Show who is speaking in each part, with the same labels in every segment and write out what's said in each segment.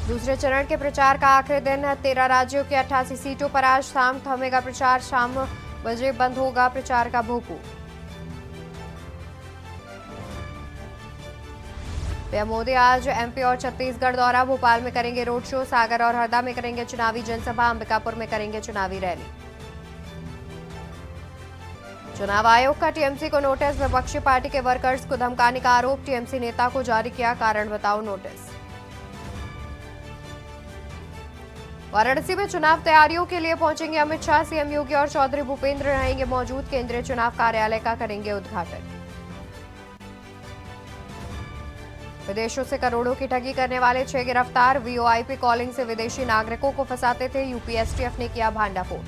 Speaker 1: दूसरे चरण के प्रचार का आखिरी दिन 13 राज्यों के 88 सीटों पर आज शाम थमेगा प्रचार। शाम बजे बंद होगा प्रचार का भोंपू। पीएम मोदी आज एमपी और छत्तीसगढ़ दौरा। भोपाल में करेंगे रोड शो, सागर और हरदा में करेंगे चुनावी जनसभा, अंबिकापुर में करेंगे चुनावी रैली। चुनाव आयोग का टीएमसी को नोटिस। विपक्षी पार्टी के वर्कर्स को धमकाने का आरोप। टीएमसी नेता को जारी किया कारण बताओ नोटिस। वाराणसी में चुनाव तैयारियों के लिए पहुंचेंगे अमित शाह। सीएम योगी और चौधरी भूपेंद्र रहेंगे मौजूद। केंद्रीय चुनाव कार्यालय का करेंगे उद्घाटन। विदेशों से करोड़ों की ठगी करने वाले 6 गिरफ्तार। वीओआईपी कॉलिंग से विदेशी नागरिकों को फंसाते थे। यूपीएसटीएफ ने किया भांडाफोड़।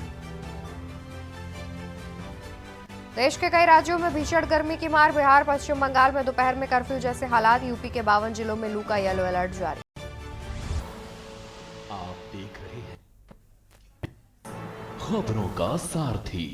Speaker 1: देश के कई राज्यों में भीषण गर्मी की मार। बिहार पश्चिम बंगाल में दोपहर में कर्फ्यू जैसे हालात। यूपी के 52 जिलों में लू का येलो अलर्ट जारी।
Speaker 2: आप देख रहे हैं खबरों का सारथी।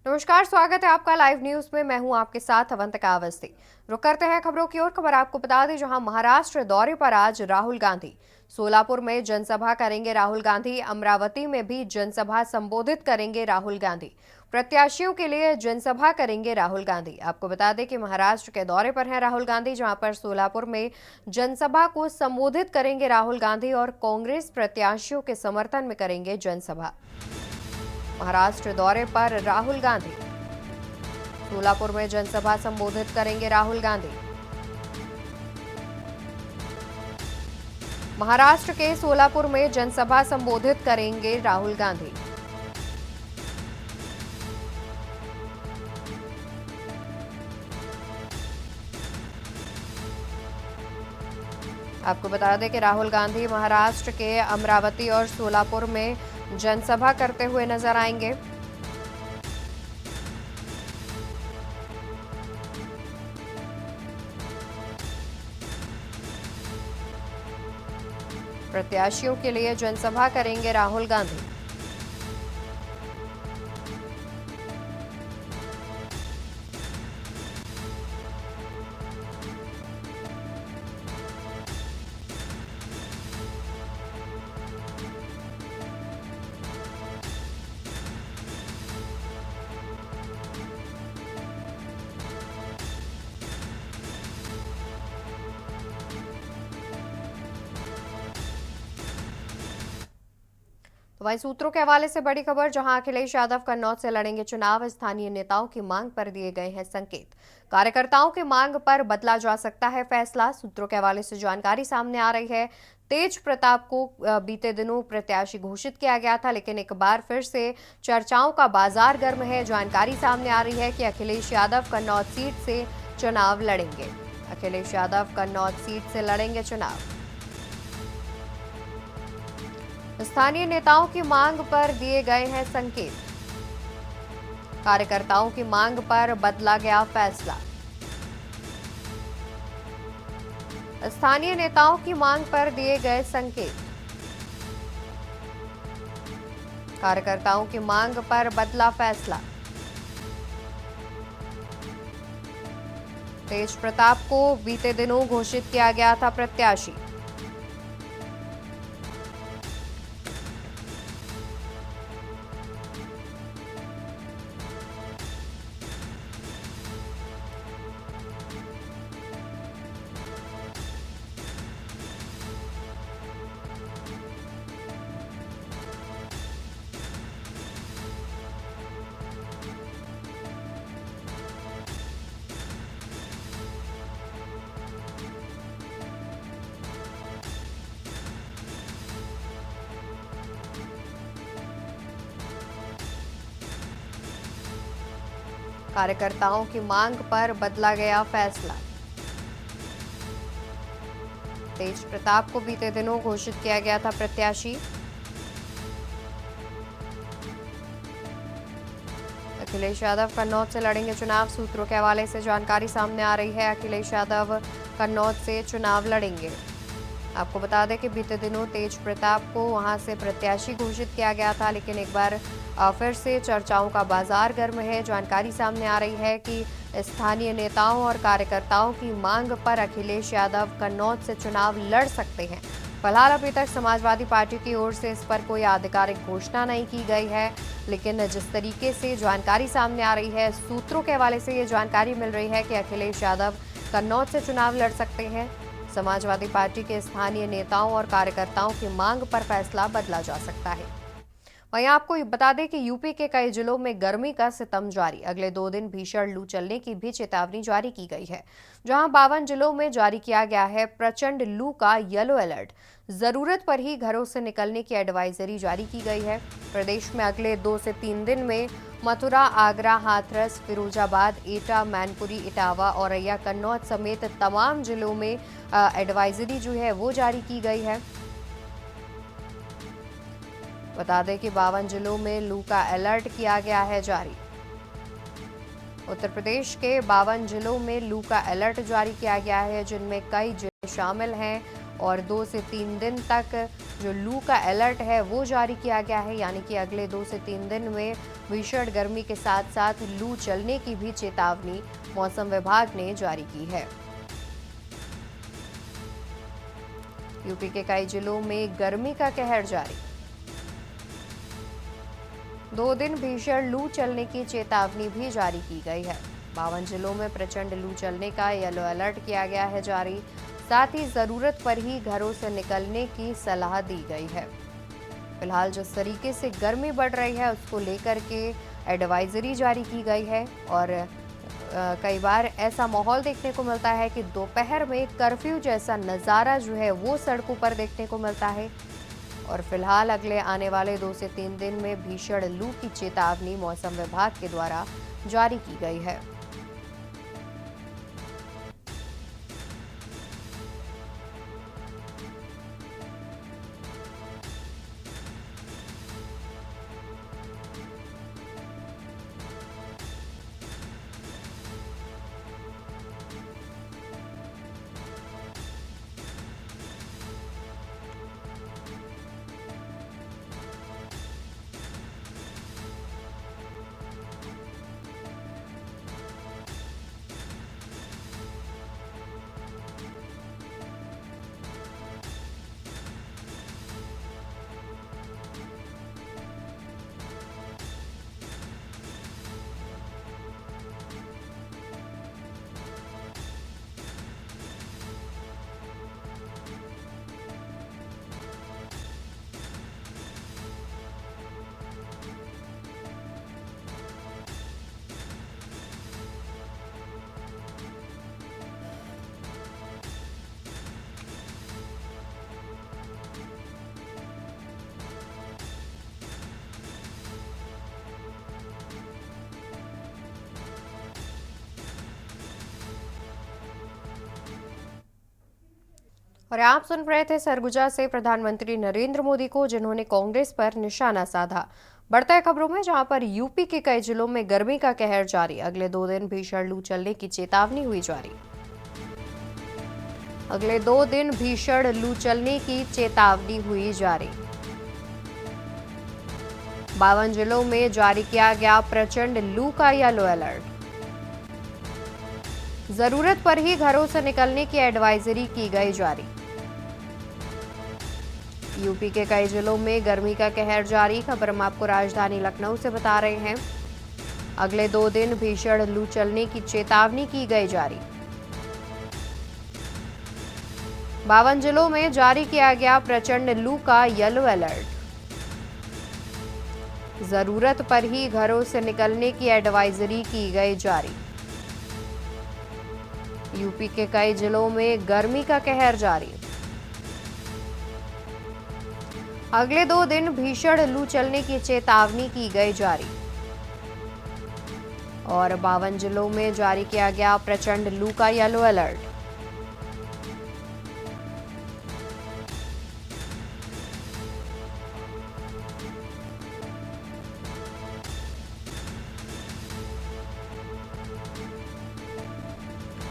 Speaker 1: नमस्कार, स्वागत है आपका लाइव न्यूज में। मैं हूं आपके साथ अवंतिका अवस्थी। रुक करते हैं खबरों की ओर। खबर आपको बता दें, जहां महाराष्ट्र दौरे पर आज राहुल गांधी। सोलापुर में जनसभा करेंगे राहुल गांधी। अमरावती में भी जनसभा संबोधित करेंगे राहुल गांधी। प्रत्याशियों के लिए जनसभा करेंगे राहुल गांधी। आपको बता दें कि महाराष्ट्र के दौरे पर हैं राहुल गांधी, जहां पर सोलापुर में जनसभा को संबोधित करेंगे राहुल गांधी और कांग्रेस प्रत्याशियों के समर्थन में करेंगे जनसभा। महाराष्ट्र दौरे पर राहुल गांधी। सोलापुर में जनसभा संबोधित करेंगे राहुल गांधी। महाराष्ट्र के सोलापुर में जनसभा संबोधित करेंगे राहुल गांधी। आपको बता दें कि राहुल गांधी महाराष्ट्र के अमरावती और सोलापुर में जनसभा करते हुए नजर आएंगे। प्रत्याशियों के लिए जनसभा करेंगे राहुल गांधी। तो वहीं सूत्रों के हवाले से बड़ी खबर, जहां अखिलेश यादव कन्नौज से लड़ेंगे चुनाव। स्थानीय नेताओं की मांग पर दिए गए हैं संकेत। कार्यकर्ताओं की मांग पर बदला जा सकता है फैसला। सूत्रों के हवाले से जानकारी सामने आ रही है। तेज प्रताप को बीते दिनों प्रत्याशी घोषित किया गया था, लेकिन एक बार फिर से चर्चाओं का बाजार गर्म है। जानकारी सामने आ रही है कि अखिलेश यादव कन्नौज सीट से चुनाव लड़ेंगे। अखिलेश यादव कन्नौज सीट से लड़ेंगे चुनाव। स्थानीय नेताओं की मांग पर दिए गए हैं संकेत। कार्यकर्ताओं की मांग पर बदला गया फैसला। स्थानीय नेताओं की मांग पर दिए गए संकेत। कार्यकर्ताओं की मांग पर बदला फैसला। तेज प्रताप को बीते दिनों घोषित किया गया था प्रत्याशी। कार्यकर्ताओं की मांग पर बदला गया फैसला। तेज प्रताप को बीते दिनों घोषित किया गया था प्रत्याशी। अखिलेश यादव कन्नौज से लड़ेंगे चुनाव। सूत्रों के हवाले से जानकारी सामने आ रही है। अखिलेश यादव कन्नौज से चुनाव लड़ेंगे। आपको बता दें कि बीते दिनों तेज प्रताप को वहां से प्रत्याशी घोषित किया गया था, लेकिन एक बार फिर से चर्चाओं का बाजार गर्म है। जानकारी सामने आ रही है कि स्थानीय नेताओं और कार्यकर्ताओं की मांग पर अखिलेश यादव कन्नौज से चुनाव लड़ सकते हैं। फिलहाल अभी तक समाजवादी पार्टी की ओर से इस पर कोई आधिकारिक घोषणा नहीं की गई है, लेकिन जिस तरीके से जानकारी सामने आ रही है, सूत्रों के हवाले से ये जानकारी मिल रही है कि अखिलेश यादव कन्नौज से चुनाव लड़ सकते हैं। समाजवादी पार्टी के स्थानीय नेताओं और कार्यकर्ताओं की मांग पर फैसला बदला जा सकता है। वहीं आपको बता दें कि यूपी के कई जिलों में गर्मी का सितम जारी। अगले 2 दिन भीषण लू चलने की भी चेतावनी जारी की गई है, जहां 52 जिलों में जारी किया गया है प्रचंड लू का येलो अलर्ट। जरूरत पर ही घरों से निकलने की एडवाइजरी जारी की गई है। प्रदेश में अगले 2 से 3 दिन में मथुरा, आगरा, हाथरस, फिरोजाबाद, एटा, मैनपुरी, इटावा, औरैया, कन्नौज समेत तमाम जिलों में एडवाइजरी जो है वो जारी की गई है। बता दें कि 52 जिलों में लू का अलर्ट किया गया है जारी। उत्तर प्रदेश के 52 जिलों में लू का अलर्ट जारी किया गया है, जिनमें कई जिले शामिल हैं और 2 से 3 दिन तक जो लू का अलर्ट है वो जारी किया गया है। यानी कि अगले 2 से 3 दिन में भीषण गर्मी के साथ साथ लू चलने की भी चेतावनी मौसम विभाग ने जारी की है। यूपी के कई जिलों में गर्मी का कहर जारी। 2 दिन भीषण लू चलने की चेतावनी भी जारी की गई है। 52 जिलों में प्रचंड लू चलने का येलो अलर्ट किया गया है जारी। साथ ही जरूरत पर ही घरों से निकलने की सलाह दी गई है। फिलहाल जिस तरीके से गर्मी बढ़ रही है उसको लेकर के एडवाइजरी जारी की गई है और कई बार ऐसा माहौल देखने को मिलता है कि दोपहर में कर्फ्यू जैसा नज़ारा जो है वो सड़कों पर देखने को मिलता है। और फिलहाल अगले आने वाले 2 से 3 दिन में भीषण लू की चेतावनी मौसम विभाग के द्वारा जारी की गई है। और आप सुन रहे थे सरगुजा से प्रधानमंत्री नरेंद्र मोदी को, जिन्होंने कांग्रेस पर निशाना साधा। बढ़ते हैं खबरों में, जहां पर यूपी के कई जिलों में गर्मी का कहर जारी। अगले 2 दिन भीषण लू चलने की चेतावनी हुई जारी। अगले 2 दिन भीषण लू चलने की चेतावनी हुई जारी। 52 जिलों में जारी किया गया प्रचंड लू का येलो अलर्ट। जरूरत पर ही घरों से निकलने की एडवाइजरी की गई जारी। यूपी के कई जिलों में गर्मी का कहर जारी। खबर हम आपको राजधानी लखनऊ से बता रहे हैं। अगले 2 दिन भीषण लू चलने की चेतावनी की गई जारी। 52 जिलों में जारी किया गया प्रचंड लू का येलो अलर्ट। जरूरत पर ही घरों से निकलने की एडवाइजरी की गई जारी। यूपी के कई जिलों में गर्मी का कहर जारी। अगले 2 दिन भीषण लू चलने की चेतावनी की गई जारी। और 52 जिलों में जारी किया गया प्रचंड लू का येलो अलर्ट।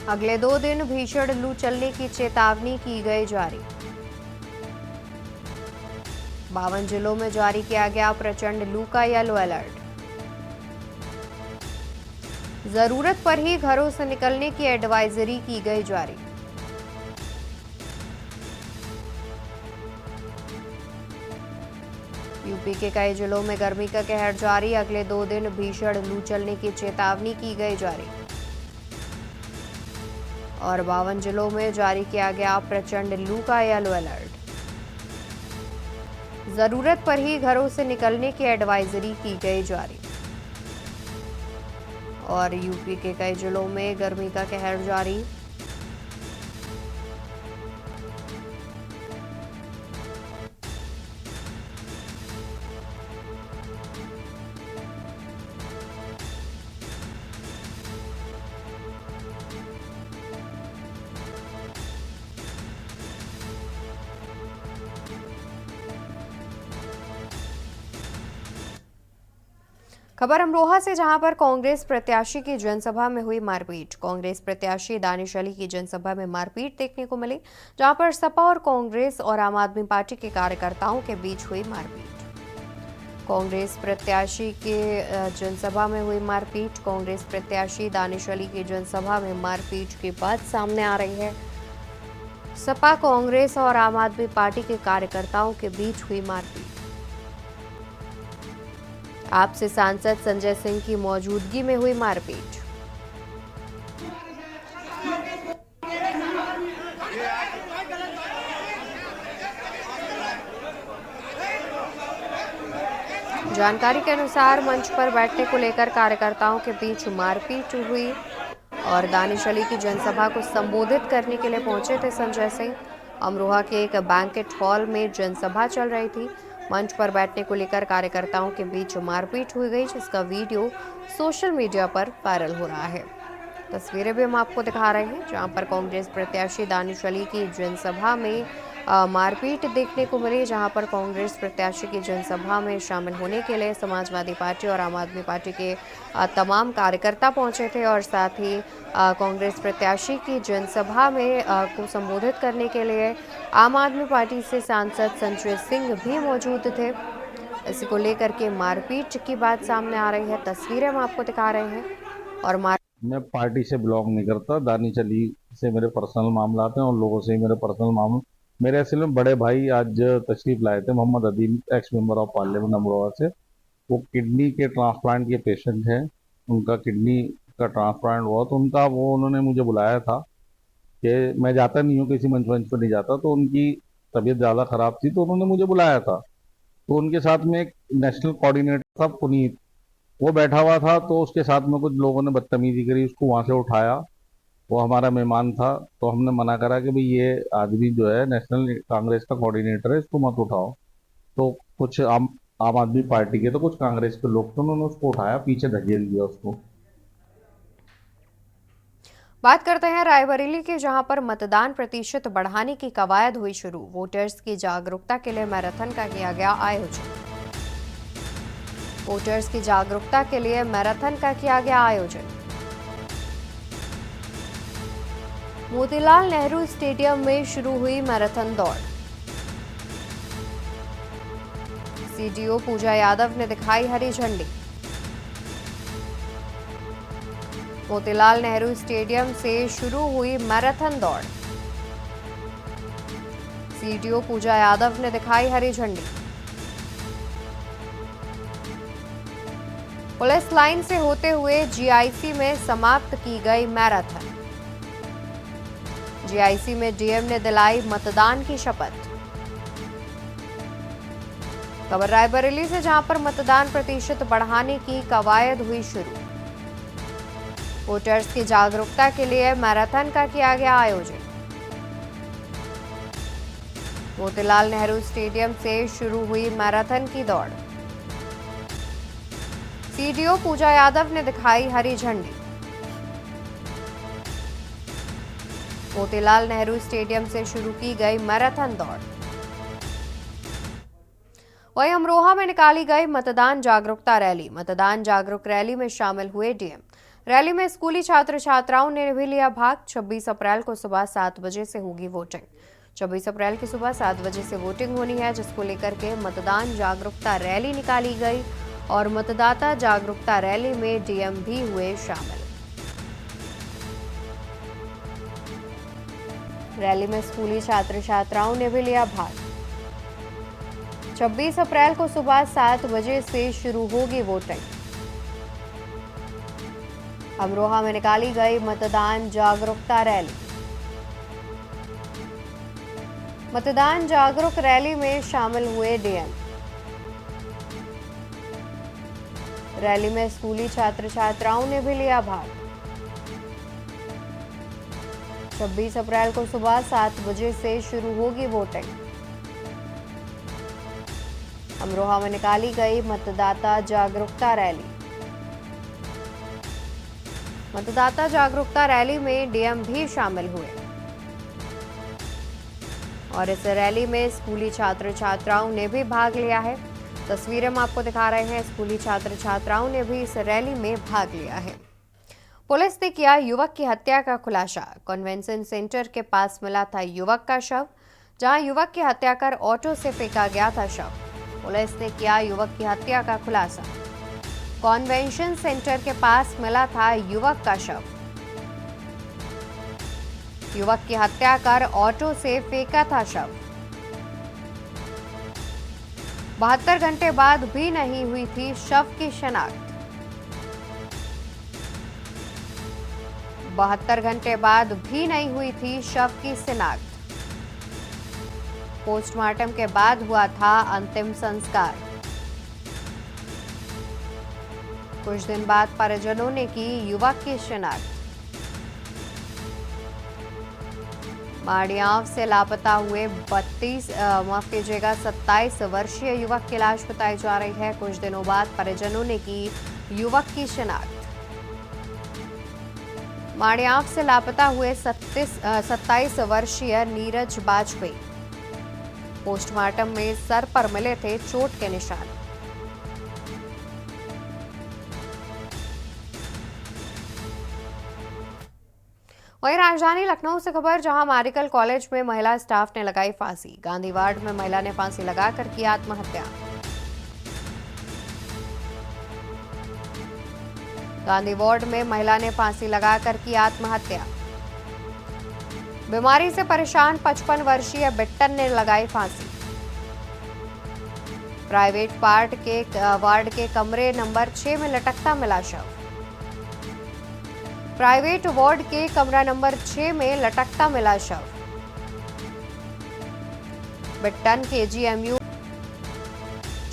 Speaker 1: अगले 2 दिन भीषण लू चलने की चेतावनी की गई जारी। 52 जिलों में जारी किया गया प्रचंड लू का येलो अलर्ट। जरूरत पर ही घरों से निकलने की एडवाइजरी की गई जारी। यूपी के कई जिलों में गर्मी का कहर जारी, अगले 2 दिन भीषण लू चलने की चेतावनी की गई जारी। और 52 जिलों में जारी किया गया प्रचंड लू का येलो अलर्ट। जरूरत पर ही घरों से निकलने की एडवाइजरी की गई जारी। और यूपी के कई जिलों में गर्मी का कहर जारी। खबर अमरोहा से, जहां पर कांग्रेस प्रत्याशी की जनसभा में हुई मारपीट। कांग्रेस प्रत्याशी दानिश अली की जनसभा में मारपीट देखने को मिली, जहां पर सपा और कांग्रेस और आम आदमी पार्टी के कार्यकर्ताओं के बीच हुई मारपीट। कांग्रेस प्रत्याशी के जनसभा में हुई मारपीट। कांग्रेस प्रत्याशी दानिश अली की जनसभा में मारपीट की बात सामने आ रही है। सपा, कांग्रेस और आम आदमी पार्टी के कार्यकर्ताओं के बीच हुई मारपीट। आपसे सांसद संजय सिंह की मौजूदगी में हुई मारपीट। जानकारी के अनुसार मंच पर बैठने को लेकर कार्यकर्ताओं के बीच मारपीट हुई और दानिश अली की जनसभा को संबोधित करने के लिए पहुंचे थे संजय सिंह। अमरोहा के एक बैंकेट हॉल में जनसभा चल रही थी। मंच पर बैठने को लेकर कार्यकर्ताओं के बीच मारपीट हुई गई, जिसका वीडियो सोशल मीडिया पर वायरल हो रहा है। तस्वीरें भी हम आपको दिखा रहे हैं, जहां पर कांग्रेस प्रत्याशी दानिश अली की जनसभा में मारपीट देखने को मिली, जहां पर कांग्रेस प्रत्याशी की जनसभा में शामिल होने के लिए समाजवादी पार्टी और आम आदमी पार्टी के तमाम कार्यकर्ता पहुंचे थे और साथ ही कांग्रेस प्रत्याशी की जनसभा में को संबोधित करने के लिए आम आदमी पार्टी से सांसद संजय सिंह भी मौजूद थे। इसी को लेकर के मारपीट की बात सामने आ रही है। तस्वीरें हम आपको दिखा रहे हैं। और
Speaker 3: मैं पार्टी से बिलोंग नहीं करता। दानिश अली से मेरे पर्सनल मामला हैं और लोगों से ही मेरे पर्सनल मामले। मेरे असल में बड़े भाई आज तशरीफ लाए थे, Mohammed Adeel, ex member of parliament Amroha से। वो किडनी के ट्रांसप्लांट के पेशेंट हैं। उनका किडनी का ट्रांसप्लांट हुआ तो उन्होंने मुझे बुलाया था कि मैं जाता नहीं हूँ, किसी मंच पर नहीं जाता, तो उनकी तबीयत ज़्यादा खराब थी तो उन्होंने मुझे बुलाया था। तो उनके साथ में एक नेशनल कोऑर्डिनेटर था पुनीत, वो बैठा हुआ था, तो उसके साथ में कुछ लोगों ने बदतमीजी करी, उसको वहां से उठाया। वो हमारा मेहमान था तो हमने मना करा कि भाई ये आदमी जो है नेशनल कांग्रेस का कोऑर्डिनेटर है, इसको मत उठाओ। तो कुछ आम आदमी पार्टी के तो कुछ कांग्रेस के लोग थे, उन्होंने उसको उठाया, पीछे धकेल दिया उसको।
Speaker 1: बात करते हैं रायबरेली की, जहां पर मतदान प्रतिशत बढ़ाने की कवायद हुई शुरू। वोटर्स की जागरूकता के लिए मैराथन का किया गया आयोजन। वोटर्स की जागरूकता के लिए मैराथन का किया गया आयोजन। मोतीलाल नेहरू स्टेडियम में शुरू हुई मैराथन दौड़। सीडीओ पूजा यादव ने दिखाई हरी झंडी। मोतीलाल नेहरू स्टेडियम से शुरू हुई मैराथन दौड़। सीडीओ पूजा यादव ने दिखाई हरी झंडी। पुलिस लाइन से होते हुए जीआईसी में समाप्त की गई मैराथन। जीआईसी में डीएम ने दिलाई मतदान की शपथ। खबर रायबरेली से, जहां पर मतदान प्रतिशत बढ़ाने की कवायद हुई शुरू। वोटर्स की जागरूकता के लिए मैराथन का किया गया आयोजन। मोतीलाल नेहरू स्टेडियम से शुरू हुई मैराथन की दौड़। सीडीओ पूजा यादव ने दिखाई हरी झंडी। मोतीलाल नेहरू स्टेडियम से शुरू की गई मैराथन दौड़। वहीं अमरोहा में निकाली गई मतदान जागरूकता रैली। मतदान जागरूक रैली में शामिल हुए डीएम। रैली में स्कूली छात्र छात्राओं ने भी लिया भाग। 26 अप्रैल को सुबह 7 बजे से होगी वोटिंग। 26 अप्रैल की सुबह 7 बजे से वोटिंग होनी है, जिसको लेकर के मतदान जागरूकता रैली निकाली गई और मतदाता जागरूकता रैली में डीएम भी हुए शामिल। रैली में स्कूली छात्र छात्राओं ने भी लिया भाग। 26 अप्रैल को सुबह 7 बजे से शुरू होगी वोटिंग। अमरोहा में निकाली गई मतदान जागरूकता रैली। मतदान जागरूक रैली में शामिल हुए डीएम। रैली में स्कूली छात्र छात्राओं ने भी लिया भाग। 26 अप्रैल को सुबह 7 बजे से शुरू होगी वोटिंग। अमरोहा में निकाली गई मतदाता जागरूकता रैली। मतदाता जागरूकता रैली में डीएम भी शामिल हुए और इस रैली में स्कूली छात्र छात्राओं ने भी भाग लिया है। तस्वीरें हम आपको दिखा रहे हैं। स्कूली छात्र छात्राओं ने भी इस रैली में भाग लिया है। पुलिस ने किया युवक की हत्या का खुलासा। कन्वेंशन सेंटर के पास मिला था युवक का शव, जहां युवक की हत्या कर ऑटो से फेंका गया था शव। पुलिस ने किया युवक की हत्या का खुलासा। कन्वेंशन सेंटर के पास मिला था युवक का शव। युवक की हत्या कर ऑटो से फेंका था शव। 72 घंटे बाद भी नहीं हुई थी शव की शिनाख्त। 72 घंटे बाद भी नहीं हुई थी शव की शिनाख्त। पोस्टमार्टम के बाद हुआ था अंतिम संस्कार। कुछ दिन बाद परिजनों ने की युवक की शिनाख्त। माड़ियाव से लापता हुए 27 वर्षीय युवक की लाश बताई जा रही है। कुछ दिनों बाद परिजनों ने की युवक की शिनाख्त। माड़ियाव से लापता हुए 27 वर्षीय नीरज बाजपेयी। पोस्टमार्टम में सर पर मिले थे चोट के निशान। वहीं राजधानी लखनऊ से खबर, जहां मेडिकल कॉलेज में महिला स्टाफ ने लगाई फांसी। गांधी वार्ड में महिला ने फांसी लगाकर की आत्महत्या। गांधी वार्ड में महिला ने फांसी लगाकर की आत्महत्या। बीमारी से परेशान 55 वर्षीय बिट्टन ने लगाई फांसी। प्राइवेट वार्ड के कमरे नंबर 6 में लटकता मिला शव। प्राइवेट वार्ड के कमरा नंबर 6 में लटकता मिला शव। बिट्टन केजीएमयू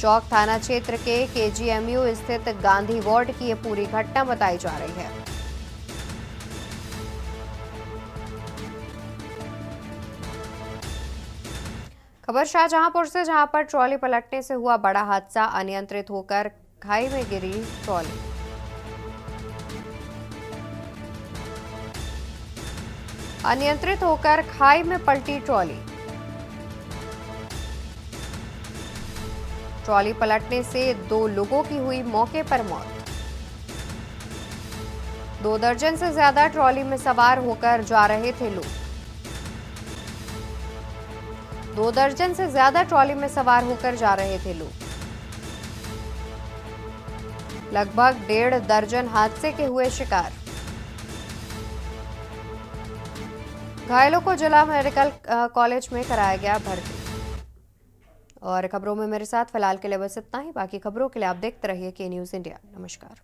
Speaker 1: चौक थाना क्षेत्र के केजीएमयू स्थित गांधी वार्ड की ये पूरी घटना बताई जा रही है। खबर शाहजहांपुर से, जहां पर ट्रॉली पलटने से हुआ बड़ा हादसा। अनियंत्रित होकर खाई में गिरी ट्रॉली। अनियंत्रित होकर खाई में पलटी ट्रॉली। ट्रॉली पलटने से 2 लोगों की हुई मौके पर मौत। 2 दर्जन से ज्यादा ट्रॉली में सवार होकर जा रहे थे लोग। 2 दर्जन से ज्यादा ट्रॉली में सवार होकर जा रहे थे लोग। लगभग 1.5 दर्जन हादसे के हुए शिकार। घायलों को जिला मेडिकल कॉलेज में कराया गया भर्ती। और खबरों में मेरे साथ फिलहाल के लिए बस इतना ही। बाकी खबरों के लिए आप देखते रहिए के न्यूज़ इंडिया। नमस्कार।